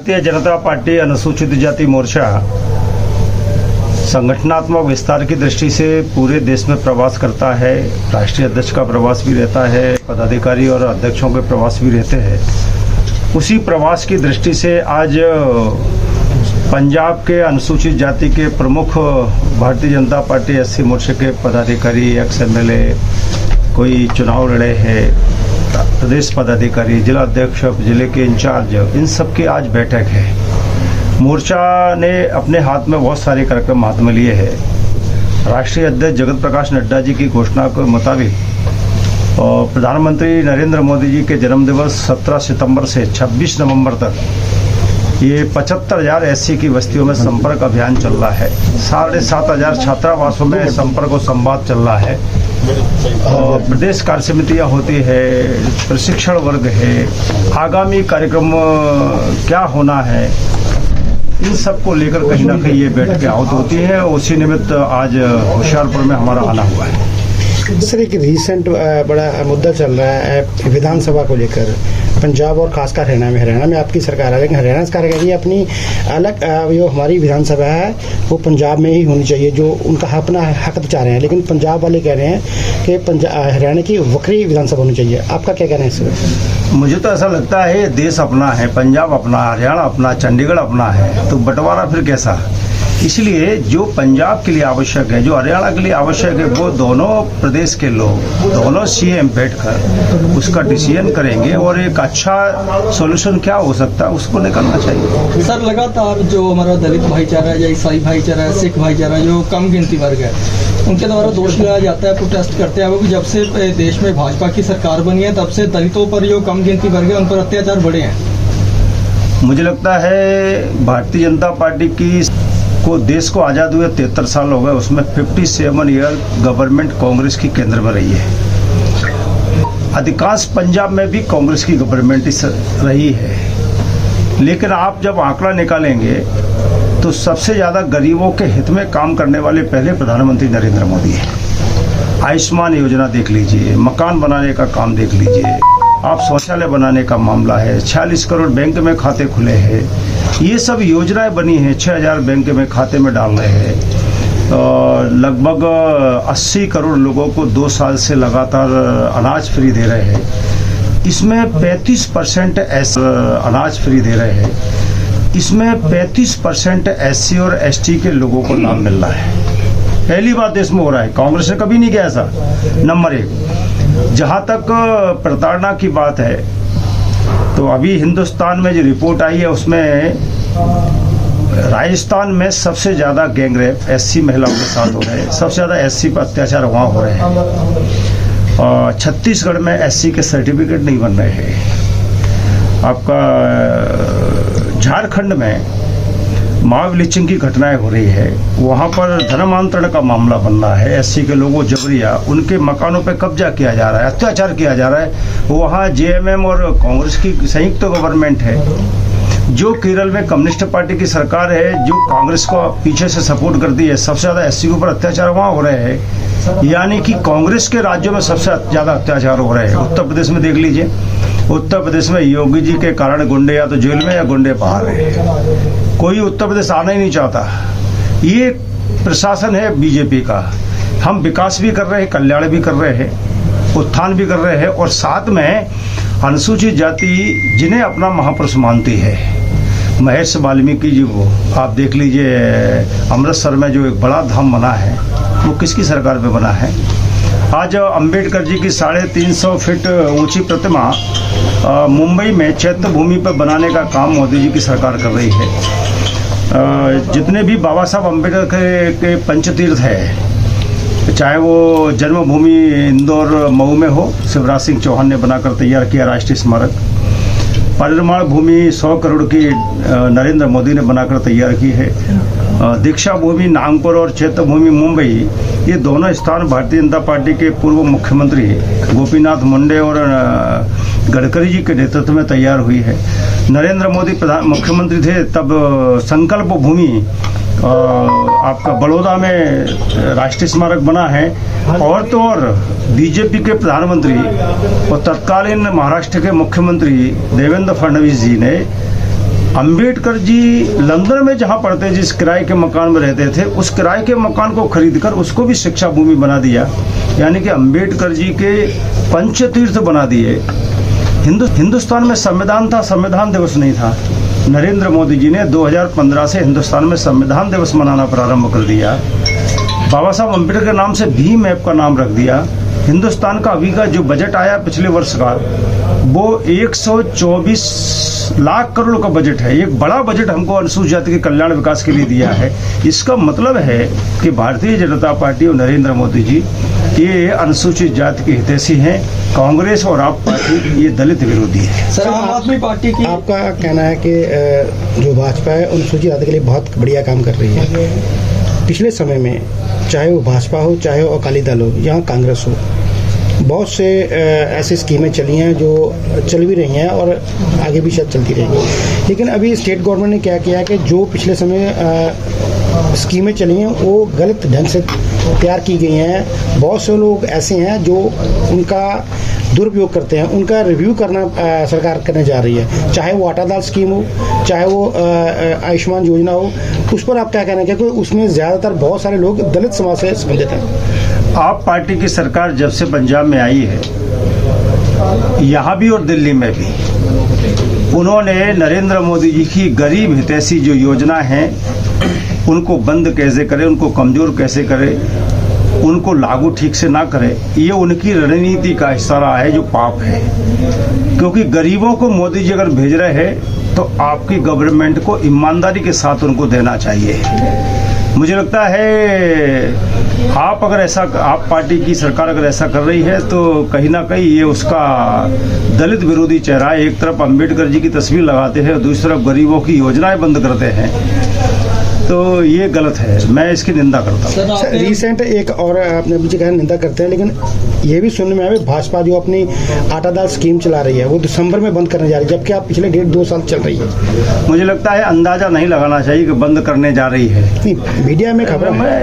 Bharatiya Janata party अनुसूचित जाति मोर्चा संगठनात्मक विस्तार की दृष्टि से पूरे देश में प्रवास करता है। राष्ट्रीय अध्यक्ष का प्रवास भी रहता है, पदाधिकारी और अध्यक्षों के प्रवास भी रहते हैं। उसी प्रवास की दृष्टि से आज पंजाब के अनुसूचित जाति के प्रमुख भारतीय जनता पार्टी एससी मोर्चे के पदाधिकारी, एक्स एमएलए, कोई चुनाव लड़े हैं, प्रदेश पदाधिकारी, जिला अध्यक्ष, जिले के इंचार्ज, इन सब की आज बैठक है। मोर्चा ने अपने हाथ में बहुत सारे कार्यक्रम हाथ में लिए हैं। राष्ट्रीय अध्यक्ष जगत प्रकाश नड्डा जी की घोषणा के मुताबिक और प्रधानमंत्री नरेंद्र मोदी जी के जन्मदिवस 17 सितंबर से 26 नवंबर तक ये 75,000 एससी की बस्तियों में संपर्क अभियान चल रहा है। 7,500 छात्रावासों में संपर्क और संवाद चल रहा है। और प्रदेश कार्य समितियाँ होती है, प्रशिक्षण वर्ग है, आगामी कार्यक्रम क्या होना है, इन सब को लेकर कहीं ना कहीं ये बैठकें आहूत होती है। उसी निमित्त आज होशियारपुर में हमारा आना हुआ है। सर, एक रिसेंट बड़ा मुद्दा चल रहा है विधानसभा को लेकर, पंजाब और खासकर हरियाणा में आपकी सरकार है, लेकिन हरियाणा सरकार कह रही है अपनी अलग जो हमारी विधानसभा है वो पंजाब में ही होनी चाहिए, जो उनका अपना हक तो चाह रहे हैं, लेकिन पंजाब वाले कह रहे हैं कि हरियाणा की वक्री विधानसभा होनी चाहिए। आपका क्या कहना है इसमें? मुझे तो ऐसा लगता है देश अपना है, पंजाब अपना, हरियाणा अपना, चंडीगढ़ अपना है, तो बंटवारा फिर कैसा? इसलिए जो पंजाब के लिए आवश्यक है, जो हरियाणा के लिए आवश्यक है, वो दोनों प्रदेश के लोग, दोनों सीएम बैठकर उसका डिसीजन करेंगे और एक अच्छा सॉल्यूशन क्या हो सकता है उसको निकालना चाहिए। सर, लगातार जो हमारा दलित भाईचारा है या ईसाई भाईचारा है, सिख भाईचारा, जो कम गिनती वर्ग है, उनके द्वारा दोष लगाया जाता है, प्रोटेस्ट करते हैं वो कि जब से देश में भाजपा की सरकार बनी है तब से दलितों पर जो कम गिनती वर्ग है उन पर अत्याचार बढ़े हैं। मुझे लगता है भारतीय जनता पार्टी की को देश को आज़ाद हुए 73 साल हो गए, उसमें 57 ईयर गवर्नमेंट कांग्रेस की केंद्र में रही है। अधिकांश पंजाब में भी कांग्रेस की गवर्नमेंट रही है। लेकिन आप जब आंकड़ा निकालेंगे तो सबसे ज़्यादा गरीबों के हित में काम करने वाले पहले प्रधानमंत्री नरेंद्र मोदी है। आयुष्मान योजना देख लीजिए, मकान बनाने का काम देख लीजिए, आप शौचालय बनाने का मामला है, 46 करोड़ बैंक में खाते खुले हैं, ये सब योजनाएं बनी हैं, 6,000 बैंक में खाते में डाल रहे हैं। और लगभग 80 करोड़ लोगों को 2 साल से लगातार अनाज फ्री दे रहे हैं। इसमें 35% अनाज फ्री दे रहे हैं। इसमें 35% एससी और एसटी के लोगों को लाभ मिल रहा है। पहली बार देश में हो रहा है, कांग्रेस ने कभी नहीं किया ऐसा। नंबर 1, जहां तक प्रताड़ना की बात है तो अभी हिंदुस्तान में जो रिपोर्ट आई है उसमें राजस्थान में सबसे ज़्यादा गैंगरेप एससी महिलाओं के साथ हो रहे हैं, सबसे ज़्यादा एससी पर अत्याचार वहाँ हो रहे हैं। और छत्तीसगढ़ में एससी के सर्टिफिकेट नहीं बन रहे हैं। आपका झारखंड में माओ ब्लीचिंग की घटनाएं हो रही है, वहाँ पर धर्मांतरण का मामला बन रहा है। एससी के लोगों जबरिया उनके मकानों पर कब्जा किया जा रहा है, अत्याचार किया जा रहा है। वहाँ जेएमएम और कांग्रेस की संयुक्त गवर्नमेंट है। जो केरल में कम्युनिस्ट पार्टी की सरकार है, जो कांग्रेस को पीछे से सपोर्ट करती है, सबसे ज़्यादा एससी के ऊपर अत्याचार वहाँ हो रहे हैं। यानी कि कांग्रेस के राज्यों में सबसे ज़्यादा अत्याचार हो रहे हैं। उत्तर प्रदेश में देख लीजिए, उत्तर प्रदेश में योगी जी के कारण गुंडे या तो जेल में या गुंडे बाहर है। कोई उत्तर प्रदेश आना ही नहीं चाहता। ये प्रशासन है बीजेपी का। हम विकास भी कर रहे हैं, कल्याण भी कर रहे हैं, उत्थान भी कर रहे हैं, और साथ में अनुसूचित जाति जिन्हें अपना महापुरुष मानती है, महेश वाल्मीकि जी को आप देख लीजिए। अमृतसर में जो एक बड़ा धाम बना है वो किसकी सरकार में बना है? आज अंबेडकर जी की 350 फीट ऊंची प्रतिमा मुंबई में चैत्य भूमि पर बनाने का काम मोदी जी की सरकार कर रही है। जितने भी बाबा साहब अंबेडकर के पंचतीर्थ है, चाहे वो जन्मभूमि इंदौर मऊ में हो, शिवराज सिंह चौहान ने बनाकर तैयार किया राष्ट्रीय स्मारक। परिनिर्माण भूमि 100 करोड़ की नरेंद्र मोदी ने बनाकर तैयार की है। दीक्षा भूमि नागपुर और चैत्य भूमि मुंबई, ये दोनों स्थान भारतीय जनता पार्टी के पूर्व मुख्यमंत्री गोपीनाथ मुंडे और गडकरी जी के नेतृत्व में तैयार हुई है। नरेंद्र मोदी मुख्यमंत्री थे तब संकल्प भूमि आपका बड़ौदा में राष्ट्रीय स्मारक बना है। और तो और बीजेपी के प्रधानमंत्री और तत्कालीन महाराष्ट्र के मुख्यमंत्री देवेंद्र फडणवीस जी ने अंबेडकर जी लंदन में जहाँ पढ़ते, जिस किराए के मकान में रहते थे, उस किराए के मकान को खरीदकर उसको भी शिक्षा भूमि बना दिया। यानी कि अंबेडकर जी के पंचतीर्थ बना दिए। हिंदुस्तान में संविधान था, संविधान दिवस नहीं था। नरेंद्र मोदी जी ने 2015 से हिंदुस्तान में संविधान दिवस मनाना प्रारंभ कर दिया। बाबा साहब अम्बेडकर के नाम से भीम ऐप का नाम रख दिया। हिंदुस्तान का अभी का जो बजट आया पिछले वर्ष का, वो 124 लाख करोड़ का बजट है। एक बड़ा बजट हमको अनुसूचित जाति के कल्याण विकास के लिए दिया है। इसका मतलब है कि भारतीय जनता पार्टी और नरेंद्र मोदी जी ये अनुसूचित जाति के हितैषी हैं। कांग्रेस और आप पार्टी ये दलित विरोधी है। सर, आम आदमी पार्टी की आपका कहना है कि जो भाजपा है अनुसूचित जाति के लिए बहुत बढ़िया काम कर रही है। पिछले समय में चाहे वो भाजपा हो, चाहे वो अकाली दल हो, यहाँ कांग्रेस हो, बहुत से ऐसी स्कीमें चली हैं जो चल भी रही हैं और आगे भी शायद चलती रहेंगी। लेकिन अभी स्टेट गवर्नमेंट ने क्या किया है कि जो पिछले समय स्कीमें चली हैं वो गलत ढंग से तैयार की गई हैं। बहुत से लोग ऐसे हैं जो उनका दुरुपयोग करते हैं। उनका रिव्यू करना सरकार करने जा रही है, चाहे वो आटा दाल स्कीम हो, चाहे वो आयुष्मान योजना हो। उस पर आप क्या कहना चाहेंगे? क्योंकि उसमें ज़्यादातर बहुत सारे लोग दलित समाज से संबंधित हैं। आप पार्टी की सरकार जब से पंजाब में आई है, यहाँ भी और दिल्ली में भी, उन्होंने नरेंद्र मोदी जी की गरीब हितैषी जो योजना है उनको बंद कैसे करें, उनको कमज़ोर कैसे करें, उनको लागू ठीक से ना करें, ये उनकी रणनीति का हिस्सा रहा है, जो पाप है। क्योंकि गरीबों को मोदी जी अगर भेज रहे हैं तो आपकी गवर्नमेंट को ईमानदारी के साथ उनको देना चाहिए। मुझे लगता है आप पार्टी की सरकार अगर ऐसा कर रही है तो कहीं ना कहीं ये उसका दलित विरोधी चेहरा है। एक तरफ अंबेडकर जी की तस्वीर लगाते हैं और दूसरी तरफ गरीबों की योजनाएं बंद करते हैं, तो ये गलत है। मैं इसकी निंदा करता हूँ। सर, रिसेंट एक और आपने मुझे कहा निंदा करते हैं, लेकिन ये भी सुनने में आया भाजपा जो अपनी आटा दाल स्कीम चला रही है वो दिसंबर में बंद करने जा रही है, जबकि आप पिछले 1.5-2 साल चल रही है। मुझे लगता है अंदाजा नहीं लगाना चाहिए कि बंद करने जा रही है। नहीं, मीडिया में खबर है।